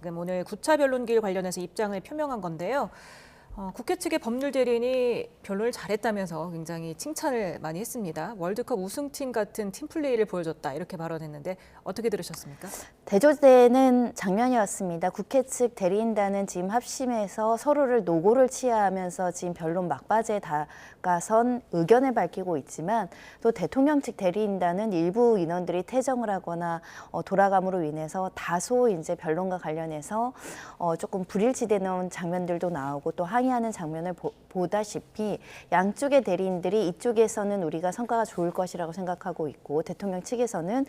지금 오늘 9차 변론기일 관련해서 입장을 표명한 건데요. 국회 측의 법률 대리인이 변론을 잘했다면서 굉장히 칭찬을 많이 했습니다. 월드컵 우승팀 같은 팀플레이를 보여줬다 이렇게 발언했는데 어떻게 들으셨습니까? 대조되는 장면이었습니다. 국회 측 대리인단은 지금 합심해서 서로를 노고를 치하하면서 지금 변론 막바지에 다가선 의견을 밝히고 있지만 또 대통령 측 대리인단은 일부 인원들이 퇴정을 하거나 돌아감으로 인해서 다소 이제 변론과 관련해서 조금 불일치되는 장면들도 나오고 또 항의하는 장면을 보다시피 양쪽의 대리인들이 이쪽에서는 우리가 성과가 좋을 것이라고 생각하고 있고 대통령 측에서는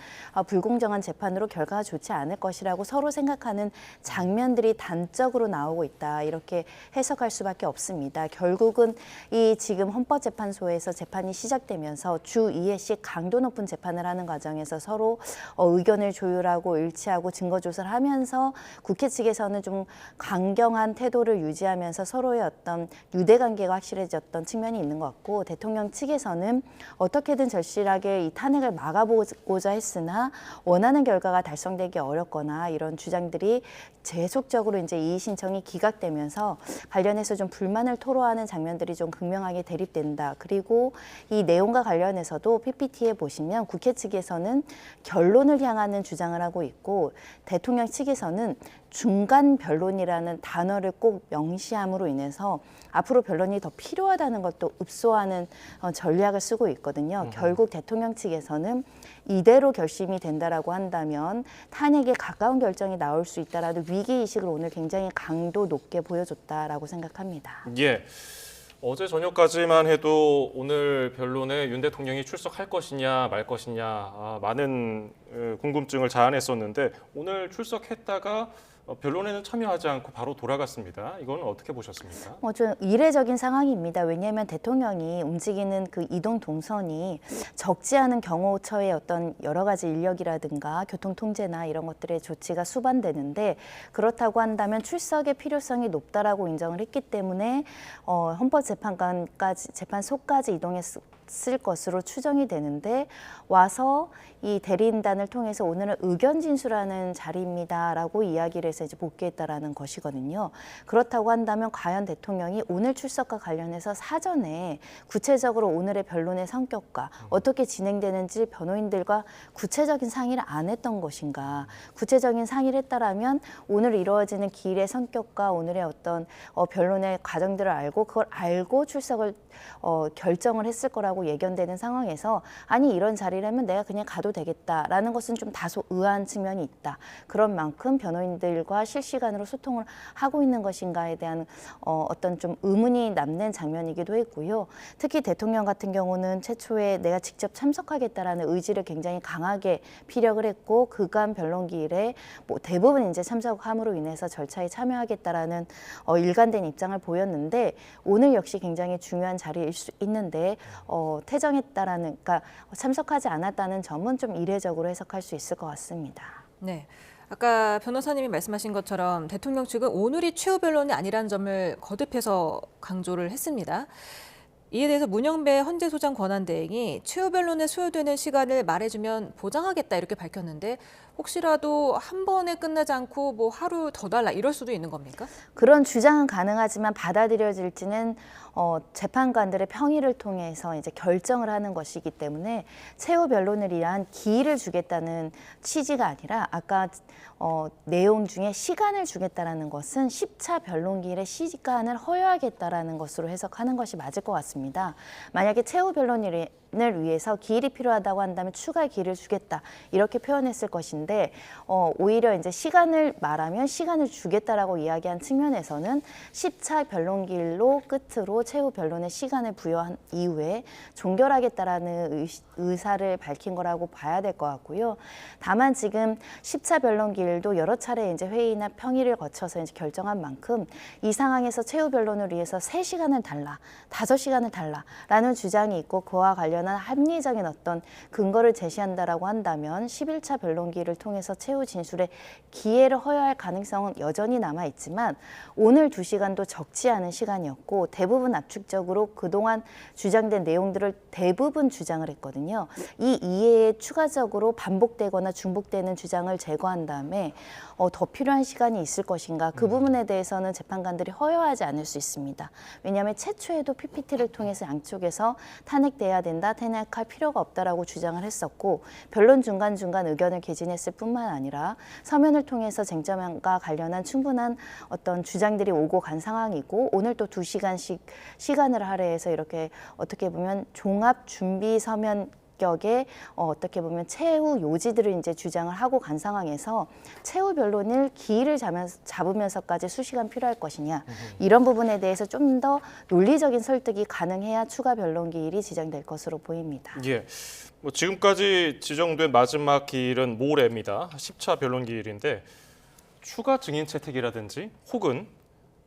불공정한 재판으로 결과가 좋지 않을 것이라고 서로 생각하는 장면들이 단적으로 나오고 있다. 이렇게 해석할 수밖에 없습니다. 결국은 이 지금 헌법재판소에서 재판이 시작되면서 주 2회씩 강도 높은 재판을 하는 과정에서 서로 의견을 조율하고 일치하고 증거 조사를 하면서 국회 측에서는 좀 강경한 태도를 유지하면서 서로의 어떤 유대관계가 확실해졌던 측면이 있는 것 같고 대통령 측에서는 어떻게든 절실하게 이 탄핵을 막아보고자 했으나 원하는 결과가 달성되기 어렵거나 이런 주장들이 계속적으로 이제 이의 신청이 기각되면서 관련해서 좀 불만을 토로하는 장면들이 좀 극명하게 대립된다. 그리고 이 내용과 관련해서도 PPT에 보시면 국회 측에서는 결론을 향하는 주장을 하고 있고 대통령 측에서는 중간 변론이라는 단어를 꼭 명시함으로 인해서 앞으로 변론이 더 필요하다는 것도 읍소하는 전략을 쓰고 있거든요. 결국 대통령 측에서는 이대로 결심이 된다라고 한다면 탄핵에 가까운 결정이 나올 수 있다라는 위기의식을 오늘 굉장히 강도 높게 보여줬다라고 생각합니다. 예. 어제 저녁까지만 해도 오늘 변론에 윤 대통령이 출석할 것이냐 말 것이냐 많은 궁금증을 자아냈었는데 오늘 출석했다가 변론에는 참여하지 않고 바로 돌아갔습니다. 이건 어떻게 보셨습니까? 좀 이례적인 상황입니다. 왜냐하면 대통령이 움직이는 그 이동 동선이 적지 않은 경호처의 어떤 여러 가지 인력이라든가 교통 통제나 이런 것들의 조치가 수반되는데 그렇다고 한다면 출석의 필요성이 높다라고 인정을 했기 때문에 헌법재판관까지 재판소까지 이동했을 것으로 추정이 되는데 와서 이 대리인단을 통해서 오늘은 의견 진술하는 자리입니다라고 이야기를 해서 이제 복귀했다라는 것이거든요. 그렇다고 한다면 과연 대통령이 오늘 출석과 관련해서 사전에 구체적으로 오늘의 변론의 성격과 어떻게 진행되는지 변호인들과 구체적인 상의를 안 했던 것인가? 구체적인 상의를 했다라면 오늘 이루어지는 기일의 성격과 오늘의 어떤 변론의 과정들을 알고 그걸 알고 출석을 결정을 했을 거라고 예견되는 상황에서 아니 이런 자리라면 내가 그냥 가도 되겠다라는 것은 좀 다소 의아한 측면이 있다. 그런 만큼 변호인들과 실시간으로 소통을 하고 있는 것인가에 대한 어떤 좀 의문이 남는 장면이기도 했고요. 특히 대통령 같은 경우는 최초에 내가 직접 참석하겠다라는 의지를 굉장히 강하게 피력을 했고 그간 변론기일에 대부분 이제 참석함으로 인해서 절차에 참여하겠다라는 일관된 입장을 보였는데 오늘 역시 굉장히 중요한 자리일 수 있는데 퇴정했다라는 그러니까 참석하지 않았다는 점은 좀 이례적으로 해석할 수 있을 것 같습니다. 네. 아까 변호사님이 말씀하신 것처럼 대통령 측은 오늘이 최후 변론이 아니라는 점을 거듭해서 강조를 했습니다. 이에 대해서 문영배 헌재소장 권한대행이 최후 변론에 소요되는 시간을 말해주면 보장하겠다 이렇게 밝혔는데 혹시라도 한 번에 끝나지 않고 뭐 하루 더 달라 이럴 수도 있는 겁니까? 그런 주장은 가능하지만 받아들여질지는 재판관들의 평의를 통해서 이제 결정을 하는 것이기 때문에 최후 변론을 위한 기일을 주겠다는 취지가 아니라 아까 내용 중에 시간을 주겠다라는 것은 10차 변론기일의 시간을 허용하겠다라는 것으로 해석하는 것이 맞을 것 같습니다. 만약에 최후 변론을 위해서 기일이 필요하다고 한다면 추가 기일을 주겠다 이렇게 표현했을 것인데 오히려 이제 시간을 말하면 시간을 주겠다라고 이야기한 측면에서는 10차 변론기일로 끝으로 최후 변론의 시간을 부여한 이후에 종결하겠다라는 의사를 밝힌 거라고 봐야 될 것 같고요. 다만 지금 10차 변론기일도 여러 차례 이제 회의나 평의를 거쳐서 이제 결정한 만큼 이 상황에서 최후 변론을 위해서 3시간을 달라, 5시간을 달라라는 주장이 있고 그와 관련한 합리적인 어떤 근거를 제시한다라고 한다면 11차 변론기일을 통해서 최후 진술에 기회를 허용할 가능성은 여전히 남아 있지만 오늘 2시간도 적지 않은 시간이었고 대부분 압축적으로 그동안 주장된 내용들을 대부분 주장을 했거든요. 이 이해에 추가적으로 반복되거나 중복되는 주장을 제거한 다음에 더 필요한 시간이 있을 것인가 그 부분에 대해서는 재판관들이 허용하지 않을 수 있습니다. 왜냐하면 최초에도 PPT를 통해서 양쪽에서 탄핵돼야 된다, 탄핵할 필요가 없다라고 주장을 했었고 변론 중간중간 의견을 개진했을 뿐만 아니라 서면을 통해서 쟁점과 관련한 충분한 어떤 주장들이 오고 간 상황이고 오늘 또 2시간씩 시간을 할애해서 이렇게 어떻게 보면 종합 준비 서면 격의 어떻게 보면 최후 요지들을 이제 주장을 하고 간 상황에서 최후 변론을 기일을 잡으면서까지 수시간 필요할 것이냐 이런 부분에 대해서 좀 더 논리적인 설득이 가능해야 추가 변론 기일이 지정될 것으로 보입니다. 예. 뭐 지금까지 지정된 마지막 기일은 모레입니다. 10차 변론 기일인데 추가 증인 채택이라든지 혹은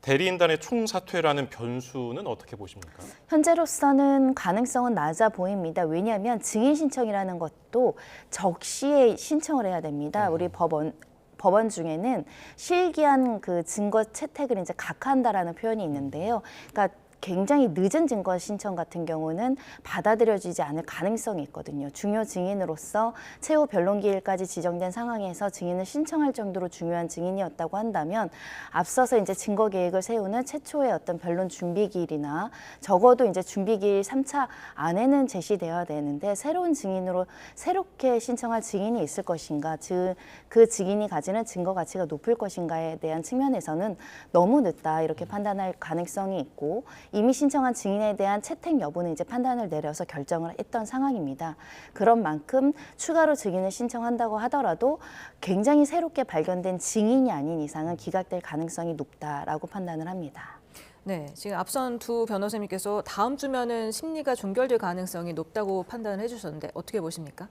대리인단의 총사퇴라는 변수는 어떻게 보십니까? 현재로서는 가능성은 낮아 보입니다. 왜냐하면 증인 신청이라는 것도 적시에 신청을 해야 됩니다. 우리 법원 중에는 실기한 그 증거 채택을 이제 각하한다라는 표현이 있는데요. 그러니까 굉장히 늦은 증거 신청 같은 경우는 받아들여지지 않을 가능성이 있거든요. 중요 증인으로서 최후 변론 기일까지 지정된 상황에서 증인을 신청할 정도로 중요한 증인이었다고 한다면 앞서서 이제 증거 계획을 세우는 최초의 어떤 변론 준비 기일이나 적어도 이제 준비 기일 3차 안에는 제시되어야 되는데 새로운 증인으로 새롭게 신청할 증인이 있을 것인가, 즉 그 증인이 가지는 증거 가치가 높을 것인가에 대한 측면에서는 너무 늦다 이렇게 판단할 가능성이 있고 이미 신청한 증인에 대한 채택 여부는 이제 판단을 내려서 결정을 했던 상황입니다. 그런 만큼 추가로 증인을 신청한다고 하더라도 굉장히 새롭게 발견된 증인이 아닌 이상은 기각될 가능성이 높다라고 판단을 합니다. 네, 지금 앞선 두 변호사님께서 다음 주면은 심리가 종결될 가능성이 높다고 판단을 해주셨는데 어떻게 보십니까?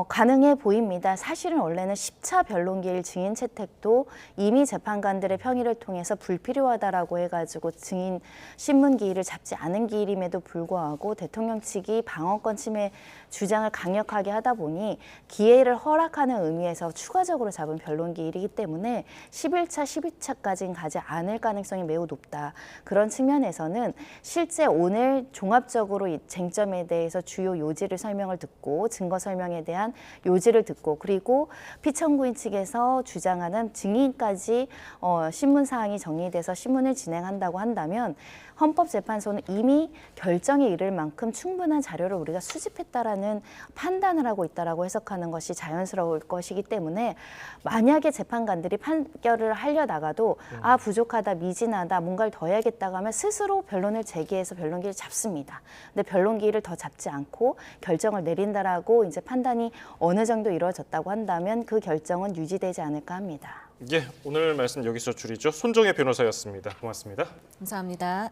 가능해 보입니다. 사실은 원래는 10차 변론기일 증인 채택도 이미 재판관들의 평의를 통해서 불필요하다라고 해가지고 증인 신문 기일을 잡지 않은 기일임에도 불구하고 대통령 측이 방어권 침해 주장을 강력하게 하다 보니 기회를 허락하는 의미에서 추가적으로 잡은 변론기일이기 때문에 11차, 12차까지는 가지 않을 가능성이 매우 높다. 그런 측면에서는 실제 오늘 종합적으로 이 쟁점에 대해서 주요 요지를 설명을 듣고 증거 설명에 대한 요지를 듣고 그리고 피청구인 측에서 주장하는 증인까지 신문 사항이 정리돼서 신문을 진행한다고 한다면 헌법재판소는 이미 결정에 이를 만큼 충분한 자료를 우리가 수집했다라는 판단을 하고 있다라고 해석하는 것이 자연스러울 것이기 때문에 만약에 재판관들이 판결을 하려다가도 부족하다, 미진하다, 뭔가를 더 해야겠다고 하면 스스로 변론을 제기해서 변론기를 잡습니다. 근데 변론기를 더 잡지 않고 결정을 내린다라고 이제 판단이 어느 정도 이루어졌다고 한다면 그 결정은 유지되지 않을까 합니다. 예, 오늘 말씀 여기서 줄이죠. 손정혜 변호사였습니다. 고맙습니다. 감사합니다.